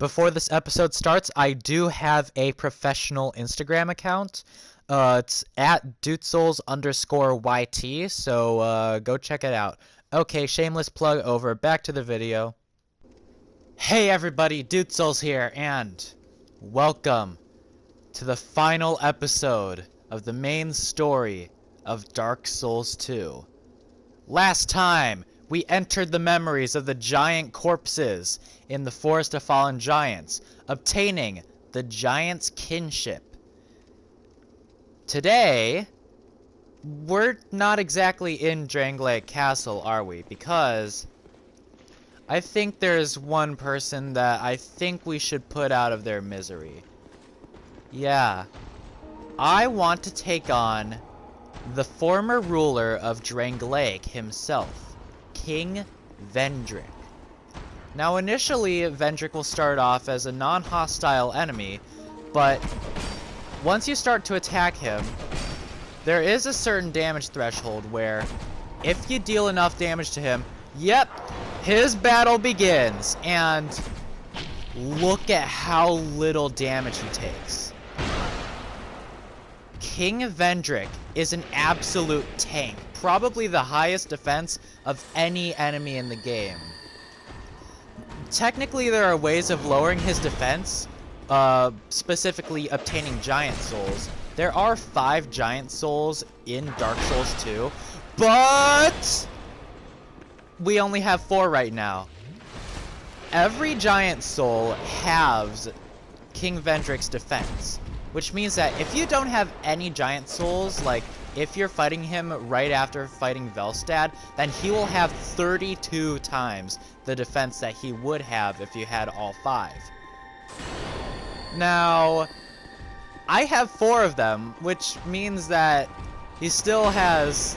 Before this episode starts, I do have a professional Instagram account. It's at dutesouls_YT, so go check it out. Okay, shameless plug over. Back to the video. Hey everybody, Dutesouls here, and welcome to the final episode of the main story of Dark Souls 2. Last time, we entered the memories of the giant corpses in the Forest of Fallen Giants, obtaining the Giant's Kinship. Today, we're not exactly in Drangleic Castle, are we? Because I think there's one person that I think we should put out of their misery. Yeah. I want to take on the former ruler of Drangleic himself, King Vendrick. Now initially, Vendrick will start off as a non-hostile enemy, but once you start to attack him, there is a certain damage threshold where if you deal enough damage to him, yep, his battle begins, and look at how little damage he takes. King Vendrick is an absolute tank, probably the highest defense of any enemy in the game. Technically, there are ways of lowering his defense, specifically obtaining Giant Souls. There are 5 Giant Souls in Dark Souls 2, but we only have 4 right now. Every Giant Soul halves King Vendrick's defense, which means that if you don't have any Giant Souls, like if you're fighting him right after fighting Velstad, then he will have 32 times the defense that he would have if you had all 5. Now, I have 4 of them, which means that he still has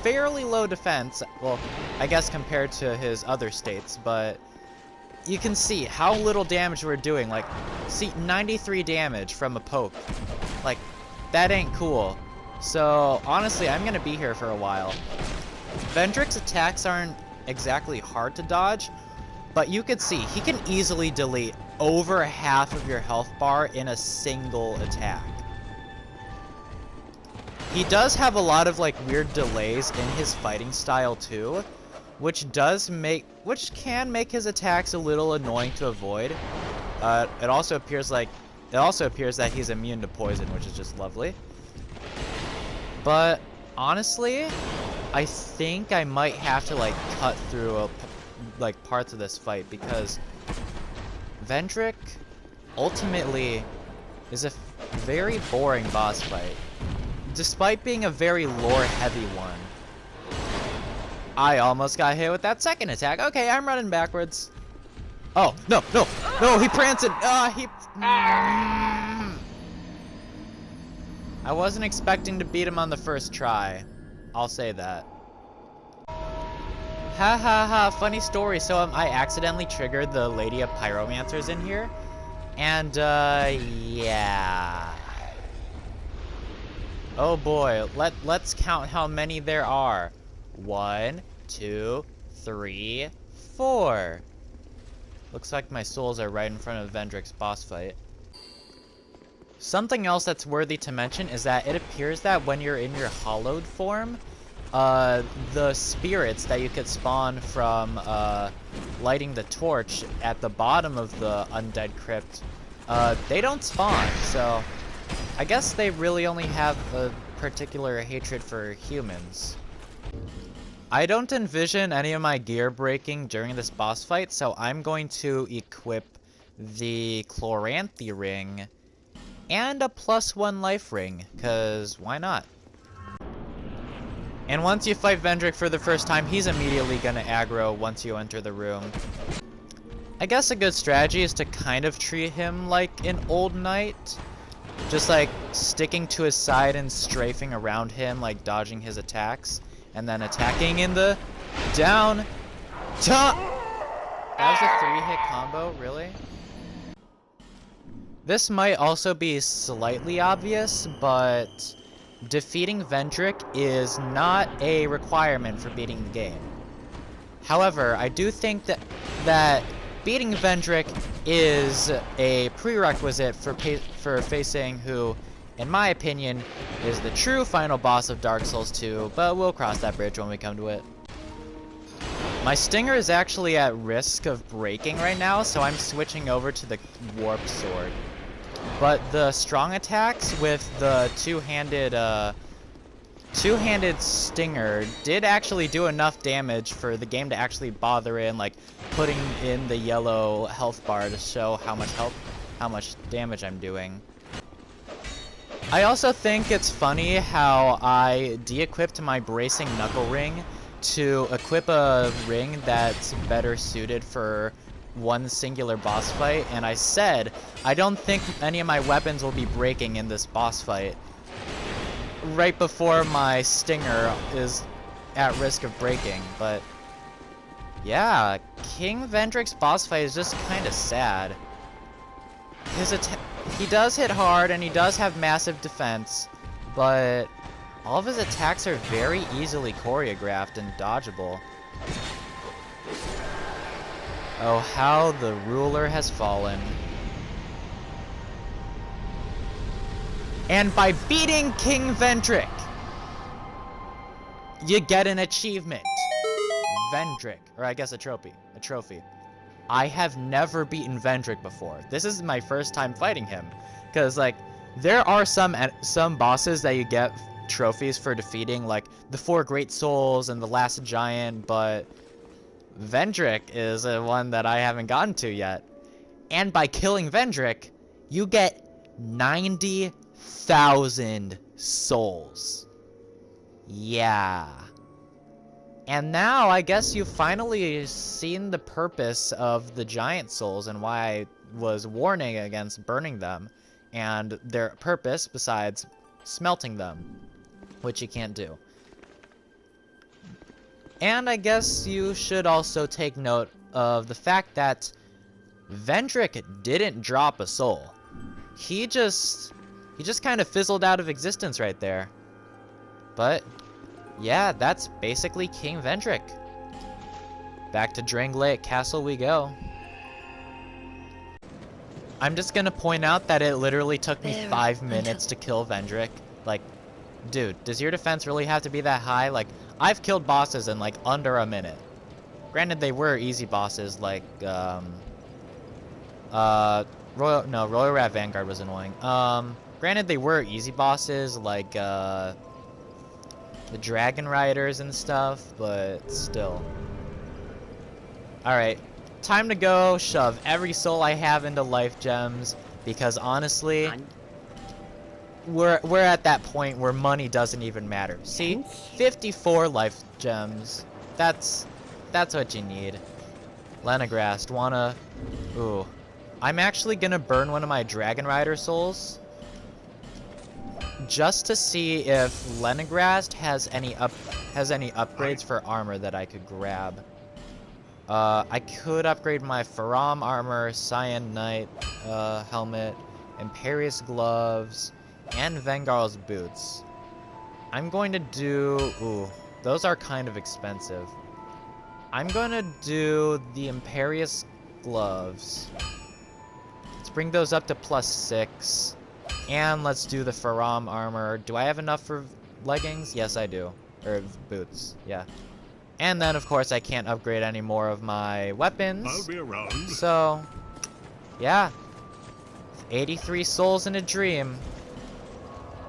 fairly low defense, well, I guess compared to his other states, but you can see how little damage we're doing. Like, see, 93 damage from a poke. Like, that ain't cool. So, honestly, I'm gonna be here for a while. Vendrick's attacks aren't exactly hard to dodge, but you can see he can easily delete over half of your health bar in a single attack. He does have a lot of, like, weird delays in his fighting style, too, which can make his attacks a little annoying to avoid. It also appears that he's immune to poison, which is just lovely. But honestly, I think I might have to like cut through parts of this fight, because Vendrick ultimately is a very boring boss fight, despite being a very lore-heavy one. I almost got hit with that second attack. Okay, I'm running backwards. Oh, no, he pranced. I wasn't expecting to beat him on the first try. I'll say that. Ha ha ha, funny story. So I accidentally triggered the Lady of Pyromancers in here. And, yeah. Oh boy, let's count how many there are. 1, 2, 3, 4. Looks like my souls are right in front of Vendrick's boss fight. Something else that's worthy to mention is that it appears that when you're in your hollowed form, the spirits that you could spawn from lighting the torch at the bottom of the undead crypt, they don't spawn. So I guess they really only have a particular hatred for humans. I don't envision any of my gear breaking during this boss fight, so I'm going to equip the Chloranthy ring and a +1 life ring, because why not? And once you fight Vendrick for the first time, he's immediately gonna aggro once you enter the room. I guess a good strategy is to kind of treat him like an old knight. Just like sticking to his side and strafing around him, like dodging his attacks. And then attacking in the down top. That was a 3-hit combo, really? This might also be slightly obvious, but defeating Vendrick is not a requirement for beating the game. However, I do think that beating Vendrick is a prerequisite for facing who, in my opinion, is the true final boss of Dark Souls 2, but we'll cross that bridge when we come to it. My Stinger is actually at risk of breaking right now, so I'm switching over to the Warp Sword. But the strong attacks with the two-handed Stinger did actually do enough damage for the game to actually bother in, like, putting in the yellow health bar to show how much damage I'm doing. I also think it's funny how I de-equipped my bracing knuckle ring to equip a ring that's better suited for one singular boss fight, and I said I don't think any of my weapons will be breaking in this boss fight right before my Stinger is at risk of breaking. But yeah, King Vendrick's boss fight is just kind of sad. He does hit hard and he does have massive defense, but all of his attacks are very easily choreographed and dodgeable. Oh, how the ruler has fallen. And by beating King Vendrick, you get an achievement. Vendrick, or I guess a trophy. I have never beaten Vendrick before. This is my first time fighting him, because like there are some bosses that you get trophies for defeating, like the 4 Great Souls and the Last Giant, but Vendrick is one that I haven't gotten to yet. And by killing Vendrick, you get 90,000 souls. Yeah. And now I guess you've finally seen the purpose of the giant souls and why I was warning against burning them, and their purpose besides smelting them, which you can't do. And I guess you should also take note of the fact that Vendrick didn't drop a soul. He just kind of fizzled out of existence right there. But yeah, that's basically King Vendrick. Back to Drangleic Castle we go. I'm just gonna point out that it literally took me 5 minutes to kill Vendrick. Like, dude, does your defense really have to be that high? Like, I've killed bosses in like under a minute. Granted, they were easy bosses, like Royal Rat Vanguard was annoying. Granted, they were easy bosses, like the Dragon Riders and stuff, but still. Alright, time to go shove every soul I have into life gems, because honestly, we're at that point where money doesn't even matter. See, 54 life gems. That's what you need. Lenigrast, wanna... Ooh. I'm actually gonna burn one of my Dragon Rider souls just to see if Lenigrast has any upgrades for armor that I could grab. I could upgrade my Faram armor, Cyan Knight helmet, Imperious gloves, and Vengarl's boots. I'm going to do... Ooh, those are kind of expensive. I'm going to do the Imperious gloves. Let's bring those up to +6. And let's do the Faram armor. Do I have enough for leggings? Yes, I do. Or boots, yeah. And then, of course, I can't upgrade any more of my weapons. I'll be around. So, yeah. 83 souls in a dream.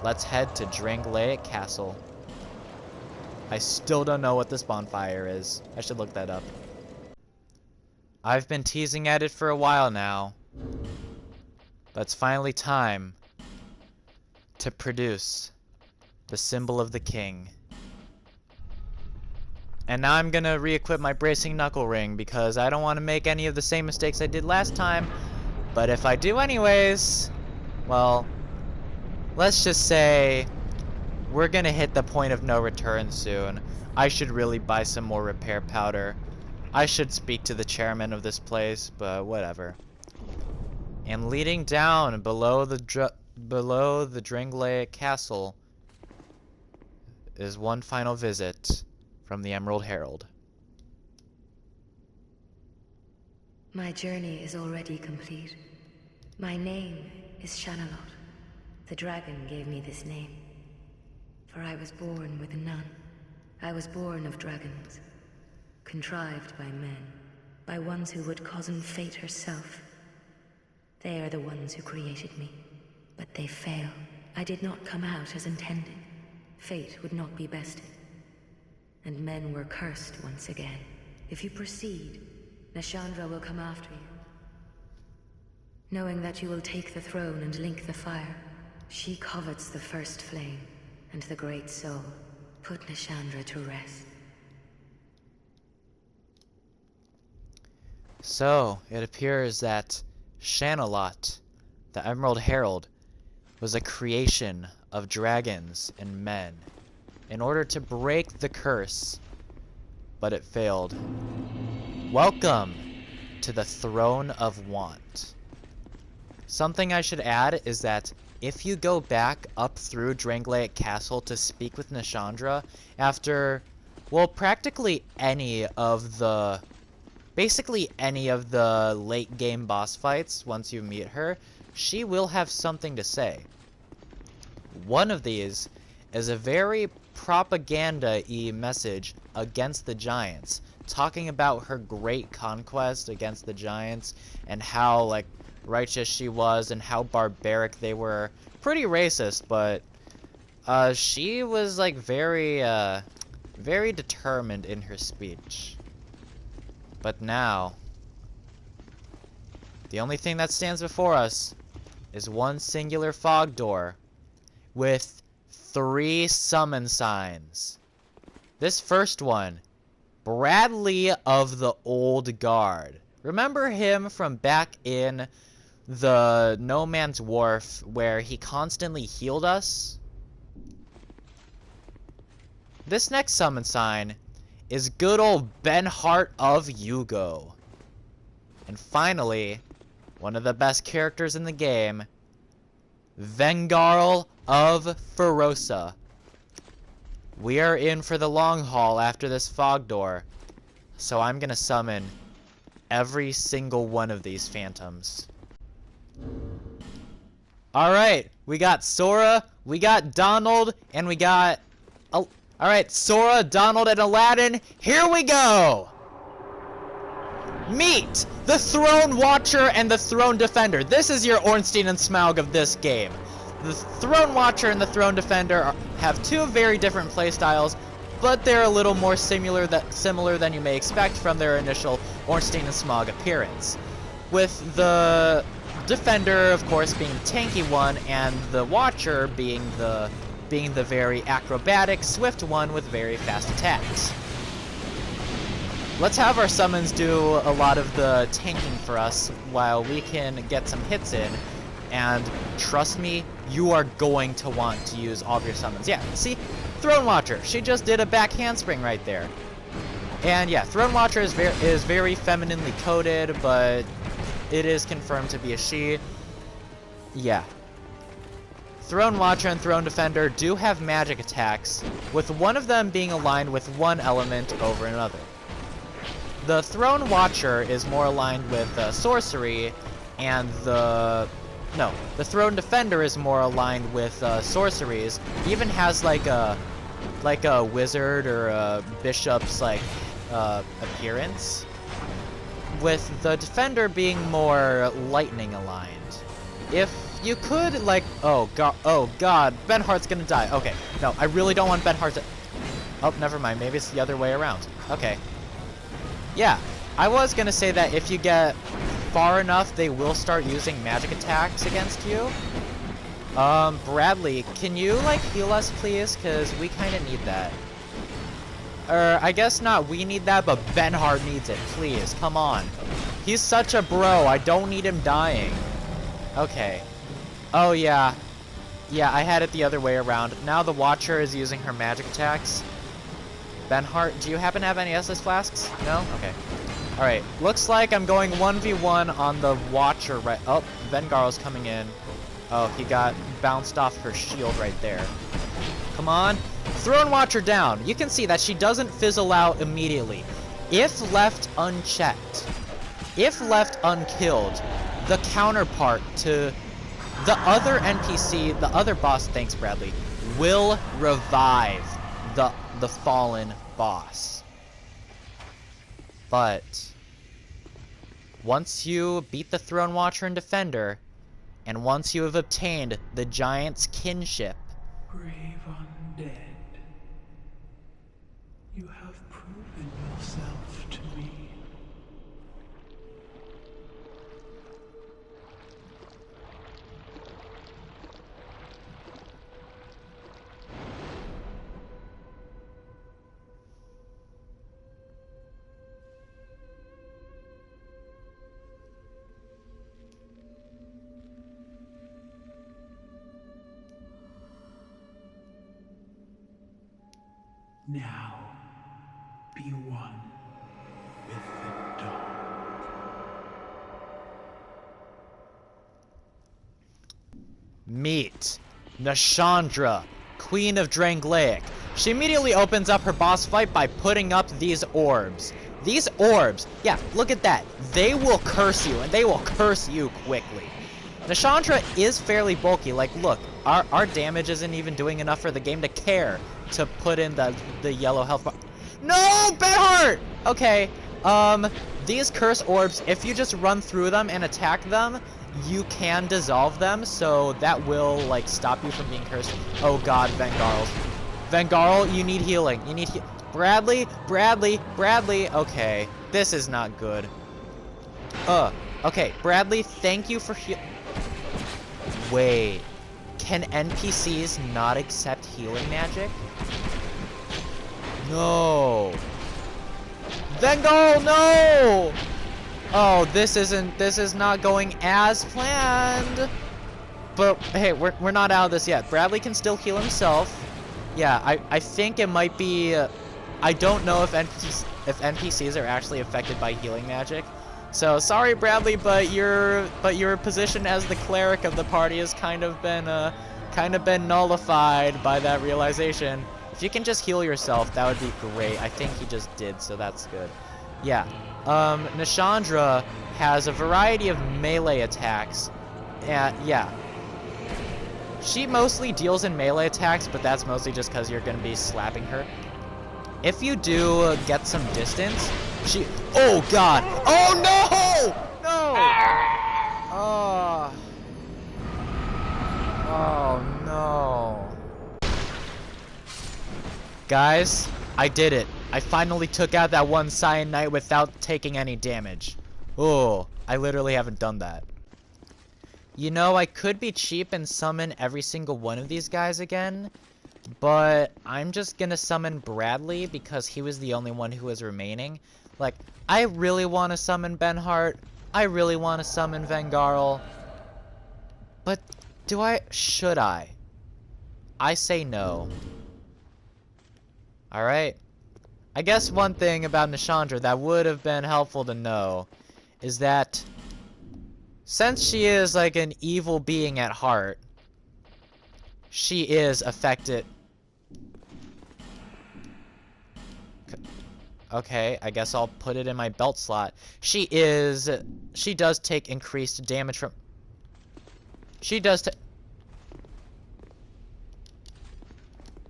Let's head to Drangleic Castle. I still don't know what this bonfire is. I should look that up. I've been teasing at it for a while now. But it's finally time to produce the symbol of the king. And now I'm gonna re-equip my bracing knuckle ring because I don't want to make any of the same mistakes I did last time. But if I do anyways, well, let's just say we're gonna hit the point of no return soon. I should really buy some more repair powder. I should speak to the chairman of this place, but whatever. And leading down below the Drangleic Castle is one final visit from the Emerald Herald. My journey is already complete. My name is Shanalot. The dragon gave me this name. For I was born with none. I was born of dragons. Contrived by men. By ones who would cozen fate herself. They are the ones who created me. But they fail. I did not come out as intended. Fate would not be bested. And men were cursed once again. If you proceed, Nashandra will come after you. Knowing that you will take the throne and link the fire, she covets the first flame, and the great soul. Put Nashandra to rest. So, it appears that Shanalot, the Emerald Herald, was a creation of dragons and men in order to break the curse, but it failed. Welcome to the Throne of Want. Something I should add is that if you go back up through Drangleic Castle to speak with Nashandra after, well, practically basically any of the late game boss fights, once you meet her, she will have something to say. One of these is a very propaganda-y message against the Giants, talking about her great conquest against the Giants and how, like, righteous she was and how barbaric they were. Pretty racist, but she was, like, very determined in her speech. But now, the only thing that stands before us is one singular fog door with 3 summon signs. This first one, Bradley of the Old Guard. Remember him from back in the No Man's Wharf where he constantly healed us? This next summon sign is good old Benhart of Yugo. And finally, one of the best characters in the game, Vengarl of Ferosa. We are in for the long haul after this fog door, so I'm gonna summon every single one of these phantoms. Alright, we got Sora, we got Donald, and we got... Alright, Sora, Donald, and Aladdin, here we go! Meet the Throne Watcher and the Throne Defender. This is your Ornstein and Smaug of this game. The Throne Watcher and the Throne Defender have 2 very different playstyles, but they're a little more similar than you may expect from their initial Ornstein and Smaug appearance. With the Defender, of course, being the tanky one, and the Watcher being the very acrobatic, swift one with very fast attacks. Let's have our summons do a lot of the tanking for us while we can get some hits in. And trust me, you are going to want to use all of your summons. Yeah, see? Throne Watcher. She just did a back handspring right there. And yeah, Throne Watcher is very femininely coded, but it is confirmed to be a she. Yeah. Throne Watcher and Throne Defender do have magic attacks, with one of them being aligned with one element over another. The Throne Watcher is more aligned with sorcery, and the Throne Defender is more aligned with sorceries. Even has like a wizard or a bishop's appearance. With the Defender being more lightning aligned. If you could oh god, Benhart's gonna die. Okay, no, I really don't want Benhart to. Oh, never mind. Maybe it's the other way around. Okay. Yeah, I was gonna say that if you get far enough, they will start using magic attacks against you. Bradley, can you, heal us, please? Because we kind of need that. I guess not we need that, but Benhart needs it, please. Come on. He's such a bro, I don't need him dying. Okay. Oh, yeah. Yeah, I had it the other way around. Now the Watcher is using her magic attacks. Benhart, do you happen to have any SS flasks? No? Okay. Alright, looks like I'm going 1v1 on the Watcher right— oh, Vengarl's coming in. Oh, he got bounced off her shield right there. Come on. Throne Watcher down. You can see that she doesn't fizzle out immediately. If left unchecked, if left unkilled, the counterpart to the other NPC, the other boss, thanks Bradley, will revive the fallen boss. But once you beat the Throne Watcher and Defender, and once you have obtained the Giant's Kinship, brave undead, you have proven yourself to me. Now, be one with the dark. meet Nashandra, Queen of Drangleic. She immediately opens up her boss fight by putting up these orbs. These orbs, yeah, look at that. They will curse you, and they will curse you quickly. Nashandra is fairly bulky. Like, look, our damage isn't even doing enough for the game to care to put in the yellow health bar. No, Benhart! Okay, these curse orbs, if you just run through them and attack them, you can dissolve them, so that will, like, stop you from being cursed. Oh god, Vengarl. Vengarl, you need healing. You need Bradley, Bradley, Bradley. Okay, this is not good. Okay, Bradley, thank you for Wait, can NPCs not accept healing magic? No. Vengarl, no! Oh, this is not going as planned. But hey, we're not out of this yet. Bradley can still heal himself. Yeah, I think it might be I don't know if NPCs are actually affected by healing magic. So sorry, Bradley, but your position as the cleric of the party has kind of been nullified by that realization. If you can just heal yourself, that would be great. I think he just did, so that's good. Yeah. Nashandra has a variety of melee attacks. Yeah. She mostly deals in melee attacks, but that's mostly just because you're going to be slapping her. If you do get some distance, she... Oh, God! Oh, no! No! Oh, no. Guys, I did it. I finally took out that one Cyan Knight without taking any damage. Oh, I literally haven't done that. You know, I could be cheap and summon every single one of these guys again, but I'm just gonna summon Bradley because he was the only one who was remaining. Like, I really want to summon Benhart. I really want to summon Vengarl. But should I? I say no. Alright. I guess one thing about Nashandra that would have been helpful to know is that since she is like an evil being at heart, she is affected. Okay, I guess I'll put it in my belt slot. She does take increased damage from...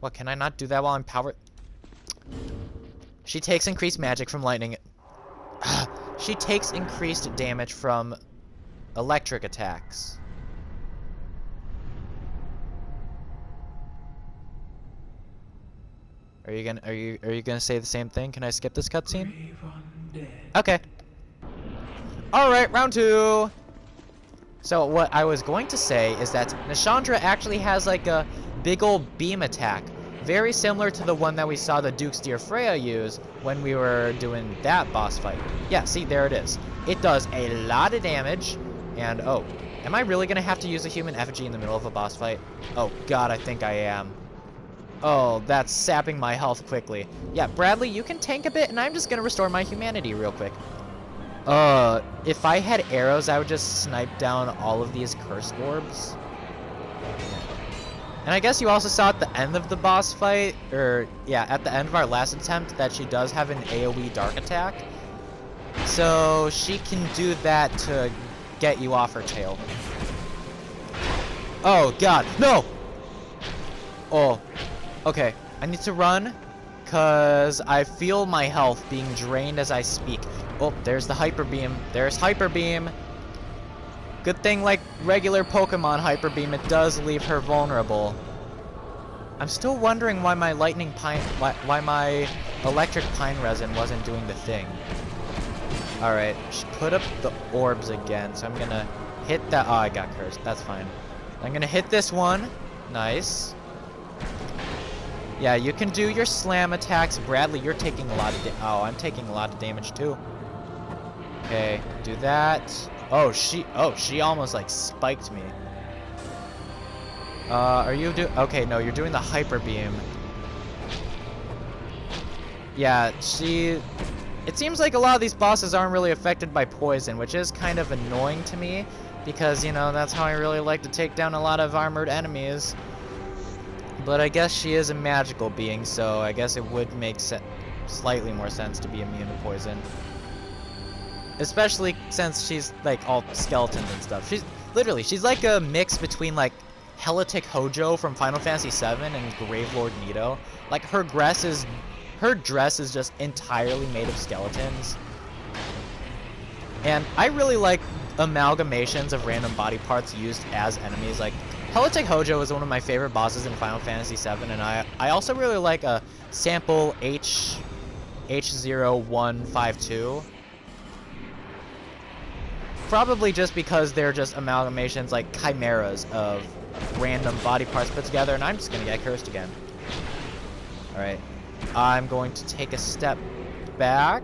What, can I not do that while I'm powered? She takes increased magic from lightning. She takes increased damage from electric attacks. Are you gonna say the same thing? Can I skip this cutscene? Okay. Alright, round 2. So what I was going to say is that Nashandra actually has like a big old beam attack. Very similar to the one that we saw the Duke's Dear Freya use when we were doing that boss fight. Yeah, see, there it is. It does a lot of damage, and oh, am I really gonna have to use a human effigy in the middle of a boss fight? Oh god, I think I am. Oh, that's sapping my health quickly. Yeah, Bradley, you can tank a bit, and I'm just gonna restore my humanity real quick. If I had arrows, I would just snipe down all of these curse orbs. And I guess you also saw at the end of the boss fight, or yeah, at the end of our last attempt, that she does have an AoE dark attack. So she can do that to get you off her tail. Oh god, no! Oh, okay. I need to run, cause I feel my health being drained as I speak. Oh, there's the Hyper Beam. There's Hyper Beam. Good thing, like regular Pokemon Hyper Beam, it does leave her vulnerable. I'm still wondering why my why my electric pine resin wasn't doing the thing. Alright, she put up the orbs again, so I'm gonna hit that. Oh, I got cursed. That's fine. I'm gonna hit this one. Nice. Yeah, you can do your slam attacks. Bradley, you're taking a lot of oh, I'm taking a lot of damage too. Okay, do that. Oh, she almost like spiked me. Are you okay, no, you're doing the Hyper Beam. Yeah, it seems like a lot of these bosses aren't really affected by poison, which is kind of annoying to me because, you know, that's how I really like to take down a lot of armored enemies. But I guess she is a magical being, so I guess it would make slightly more sense to be immune to poison. Especially since she's like all skeletons and stuff. She's like a mix between like Helitic Hojo from Final Fantasy VII and Gravelord Nito. Like her dress is just entirely made of skeletons. And I really like amalgamations of random body parts used as enemies. Like Helitic Hojo is one of my favorite bosses in Final Fantasy VII, and I also really like a sample H0152. Probably just because they're just amalgamations, like chimeras of random body parts put together, and I'm just gonna get cursed again. Alright. I'm going to take a step back.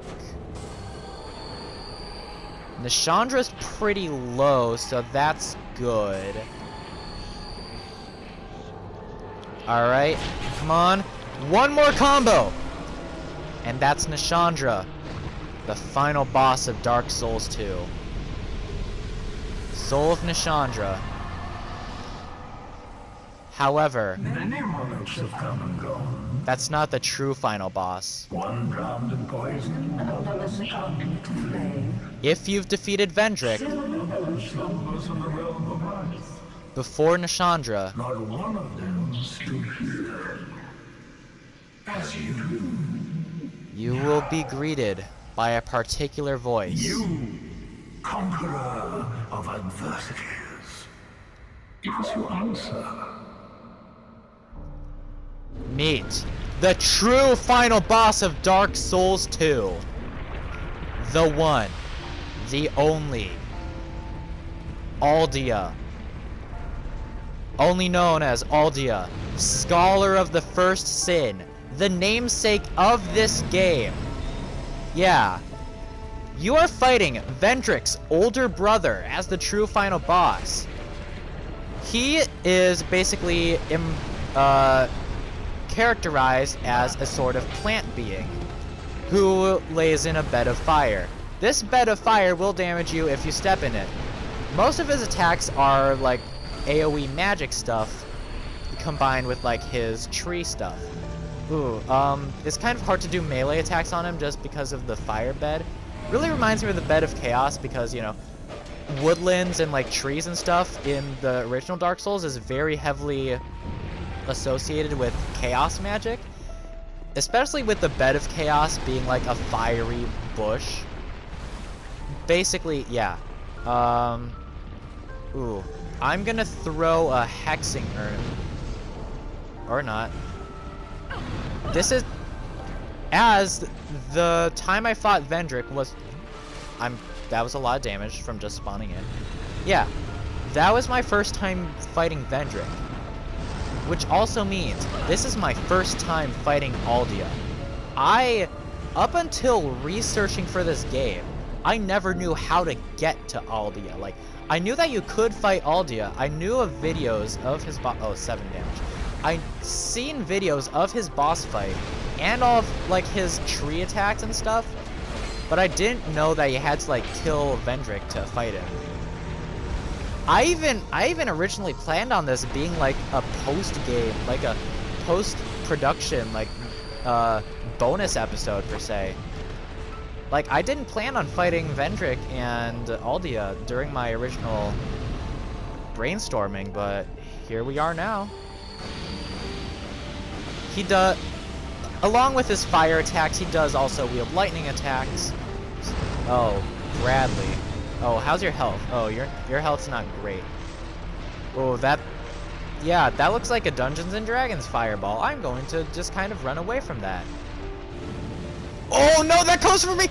Nishandra's pretty low, so that's good. Alright, come on. One more combo! And that's Nishandra, the final boss of Dark Souls 2. Soul of Nishandra. However, Many monarchs have come and gone. that's not the true final boss. One drowned in poison, another succumbed to flame. If you've defeated Vendrick Another slumbers in the realm of ice. before Nishandra, Not one of them stood here. As you do. you will be greeted by a particular voice. You, conqueror of adversities. Give us your answer. Meet the true final boss of Dark Souls 2. The one, the only, Aldia. Only known as Aldia, Scholar of the First Sin, the namesake of this game. Yeah. You are fighting Vendrick's older brother as the true final boss. He is basically characterized as a sort of plant being who lays in a bed of fire. This bed of fire will damage you if you step in it. Most of his attacks are like AoE magic stuff combined with like his tree stuff. Ooh, it's kind of hard to do melee attacks on him just because of the fire bed. Really reminds me of the Bed of Chaos because, you know, woodlands and like trees and stuff in the original Dark Souls is very heavily associated with chaos magic, especially with the Bed of Chaos being like a fiery bush. Basically, yeah. Ooh, I'm gonna throw a hexing urn, or not. This is, as the time I fought Vendrick was, that was a lot of damage from just spawning in. Yeah, that was my first time fighting Vendrick. Which also means this is my first time fighting Aldia. Up until researching for this game, I never knew how to get to Aldia. Like, I knew that you could fight Aldia. I knew of videos of his oh, 7 damage. I'd seen videos of his boss fight and all of like his tree attacks and stuff, but I didn't know that you had to like kill Vendrick to fight him. I even originally planned on this being like a post-game, like a post-production, like bonus episode per se. Like, I didn't plan on fighting Vendrick and Aldia during my original brainstorming, but here we are now. He does, along with his fire attacks, he does also wield lightning attacks. Oh, Bradley. Oh, how's your health? Oh, your health's not great. Oh, yeah, that looks like a Dungeons and Dragons fireball. I'm going to just kind of run away from that. Oh no, that goes for me!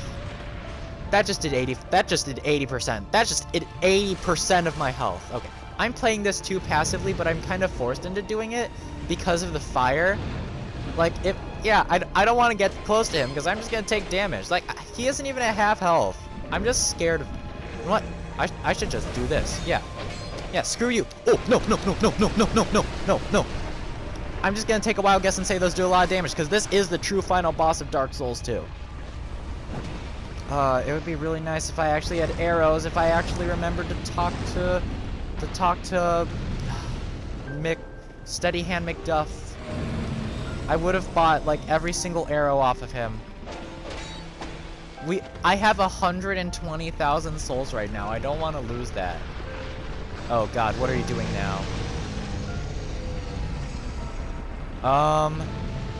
That just did 80%. That just did 80% of my health. Okay. I'm playing this too passively, but I'm kind of forced into doing it because of the fire. Like, yeah, I don't want to get close to him because I'm just going to take damage. Like, he isn't even at half health. I'm just scared of... You know what? I should just do this. Yeah. Yeah, screw you. Oh, no. I'm just going to take a wild guess and say those do a lot of damage because this is the true final boss of Dark Souls 2. It would be really nice if I actually had arrows, if I actually remembered to talk to Steady Hand McDuff. I would have bought like every single arrow off of him. I have 120,000 souls right now. I don't want to lose that. Oh god, what are you doing now?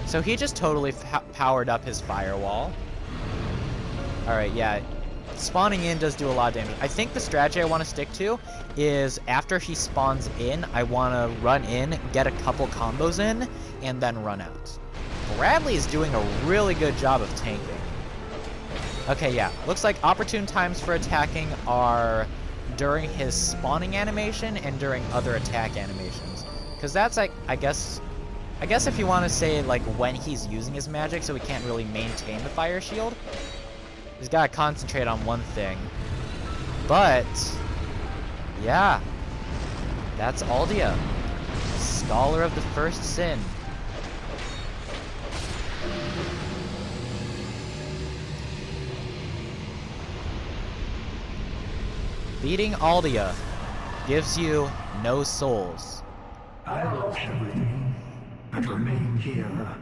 So he just totally powered up his firewall. Alright, yeah. Spawning in does do a lot of damage. I think the strategy I want to stick to is after he spawns in, I want to run in, get a couple combos in, and then run out. Bradley is doing a really good job of tanking. Okay, yeah. Looks like opportune times for attacking are during his spawning animation and during other attack animations. Because that's like, I guess if you want to say like when he's using his magic so he can't really maintain the fire shield, he's got to concentrate on one thing. But, yeah. That's Aldia. Scholar of the First Sin. Beating Aldia gives you no souls. I lost everything, but remain here,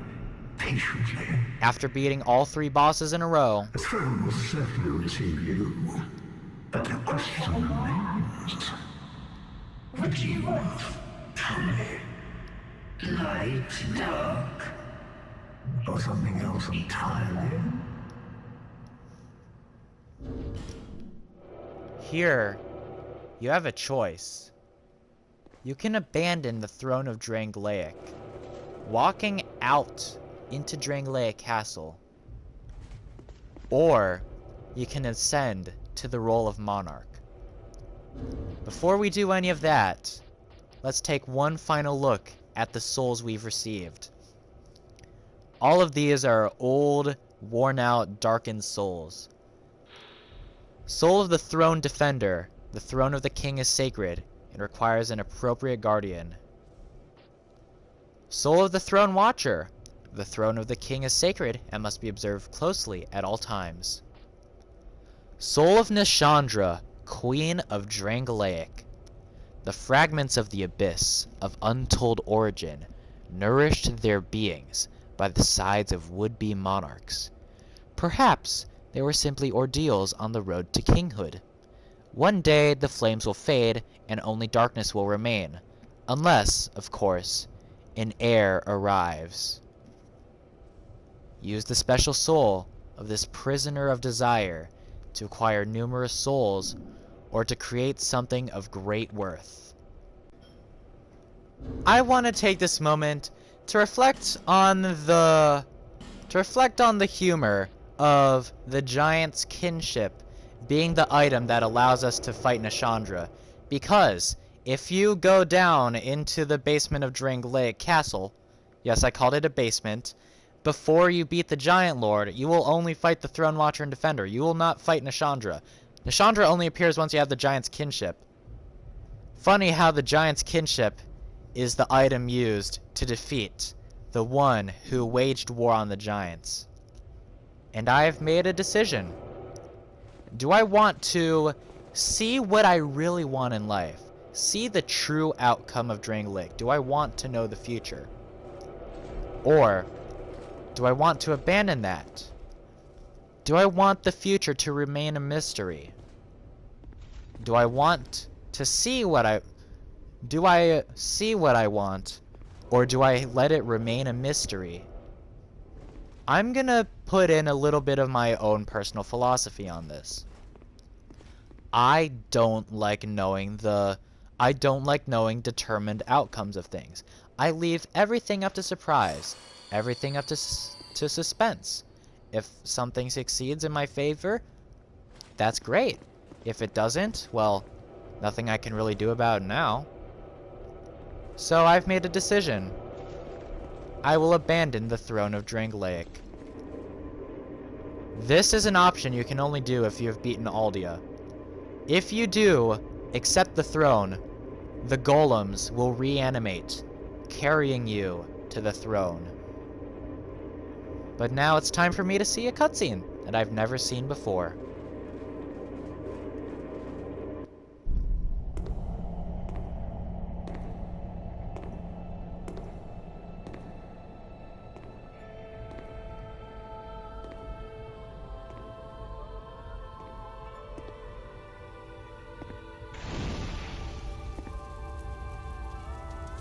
patiently. After beating all 3 bosses in a row, The throne will certainly receive you, but the question remains. What do you want? Tell me. Light, dark, or something else entirely? here, you have a choice. You can abandon the throne of Drangleic, walking out into Drangleic Castle, or you can ascend to the role of monarch. Before we do any of that, let's take one final look at the souls we've received. All of these are old, worn-out, darkened souls. Soul of the Throne Defender. The throne of the king is sacred and requires an appropriate guardian. Soul of the Throne Watcher. The throne of the king is sacred and must be observed closely at all times. Soul of Nishandra, Queen of Drangleic. The fragments of the abyss of untold origin nourished their beings by the sides of would-be monarchs. Perhaps they were simply ordeals on the road to kinghood. One day the flames will fade and only darkness will remain, unless, of course, an heir arrives. Use the special soul of this prisoner of desire to acquire numerous souls or to create something of great worth. I want to take this moment to reflect on the humor of the giant's kinship being the item that allows us to fight Nishandra, because if you go down into the basement of Drangleic Castle, yes, I called it a basement, before you beat the Giant Lord, you will only fight the Throne Watcher and Defender. You will not fight Nishandra. Nishandra only appears once you have the Giant's Kinship. Funny how the Giant's Kinship is the item used to defeat the one who waged war on the Giants. And I have made a decision. Do I want to see what I really want in life? See the true outcome of Drangleic? Do I want to know the future? Or do I want to abandon that? Do I want the future to remain a mystery? Do I want to see what I... Do I see what I want? Or do I let it remain a mystery? I'm gonna put in a little bit of my own personal philosophy on this. I don't like knowing determined outcomes of things. I leave everything up to surprise, everything up to suspense. If something succeeds in my favor, that's great. If it doesn't, well, nothing I can really do about it now. So I've made a decision. I will abandon the throne of Drangleic. This is an option you can only do if you have beaten Aldia. If you do accept the throne, the golems will reanimate, carrying you to the throne. But now it's time for me to see a cutscene that I've never seen before.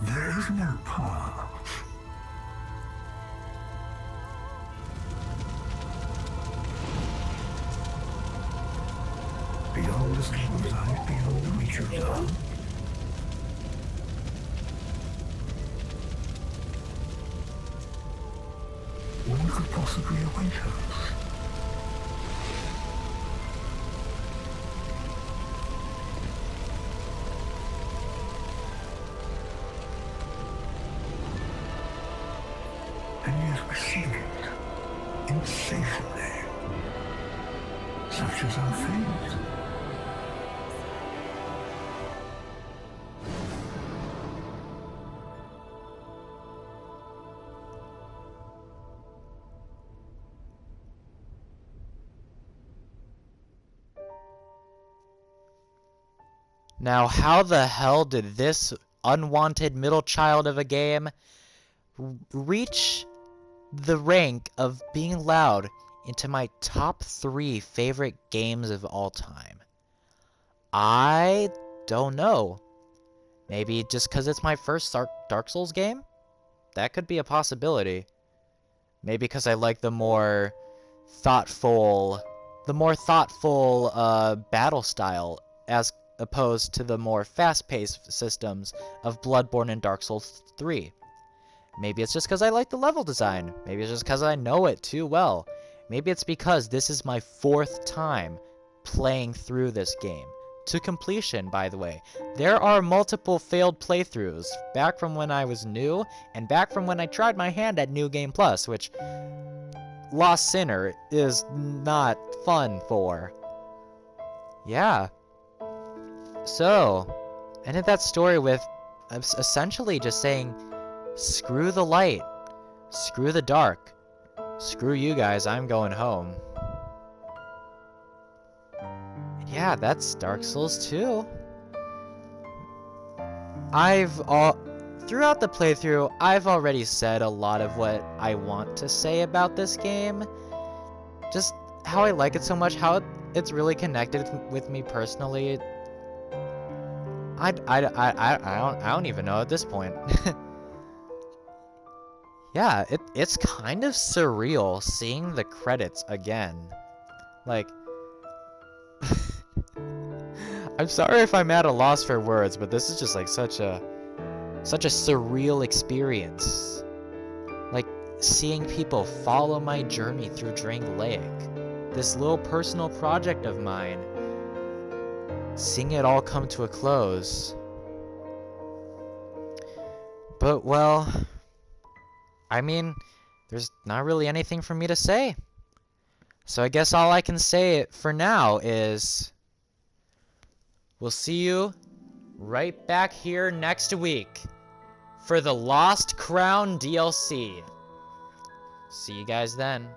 There is no path. Beyond the scope of life, beyond the reach of love. What could possibly await us? And yet we seek it insatiably, such is our fate. Now, how the hell did this unwanted middle child of a game reach the rank of being allowed into my top 3 favorite games of all time? I don't know. Maybe just because it's my first Dark Souls game? That could be a possibility. Maybe because I like the more thoughtful battle style as opposed to the more fast-paced systems of Bloodborne and Dark Souls 3. Maybe it's just because I like the level design. Maybe it's just because I know it too well. Maybe it's because this is my 4th time playing through this game. To completion, by the way. There are multiple failed playthroughs, back from when I was new, and back from when I tried my hand at New Game Plus, which Lost Sinner is not fun for. Yeah. So, ended that story with essentially just saying, screw the light, screw the dark, screw you guys, I'm going home. Yeah, that's Dark Souls 2. Throughout the playthrough, I've already said a lot of what I want to say about this game. Just how I like it so much, how it's really connected with me personally. I don't even know at this point. Yeah, it's kind of surreal seeing the credits again. Like, I'm sorry if I'm at a loss for words, but this is just like such a surreal experience. Like, seeing people follow my journey through Drangleic, this little personal project of mine, seeing it all come to a close. But, well, I mean, there's not really anything for me to say. So I guess all I can say for now is, we'll see you right back here next week for the Lost Crown DLC. See you guys then.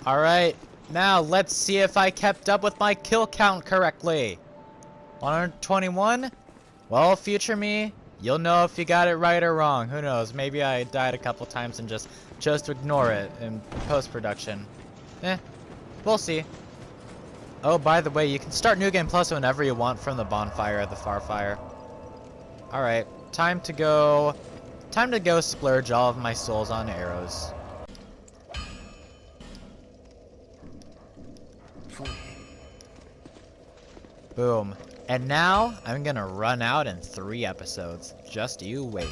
Alright, now let's see if I kept up with my kill count correctly. 121? Well, future me, you'll know if you got it right or wrong. Who knows? Maybe I died a couple times and just chose to ignore it in post-production. We'll see. Oh, by the way, you can start New Game Plus whenever you want from the bonfire at the Farfire. Alright, time to go splurge all of my souls on arrows. Boom. And now, I'm gonna run out in 3 episodes. Just you wait.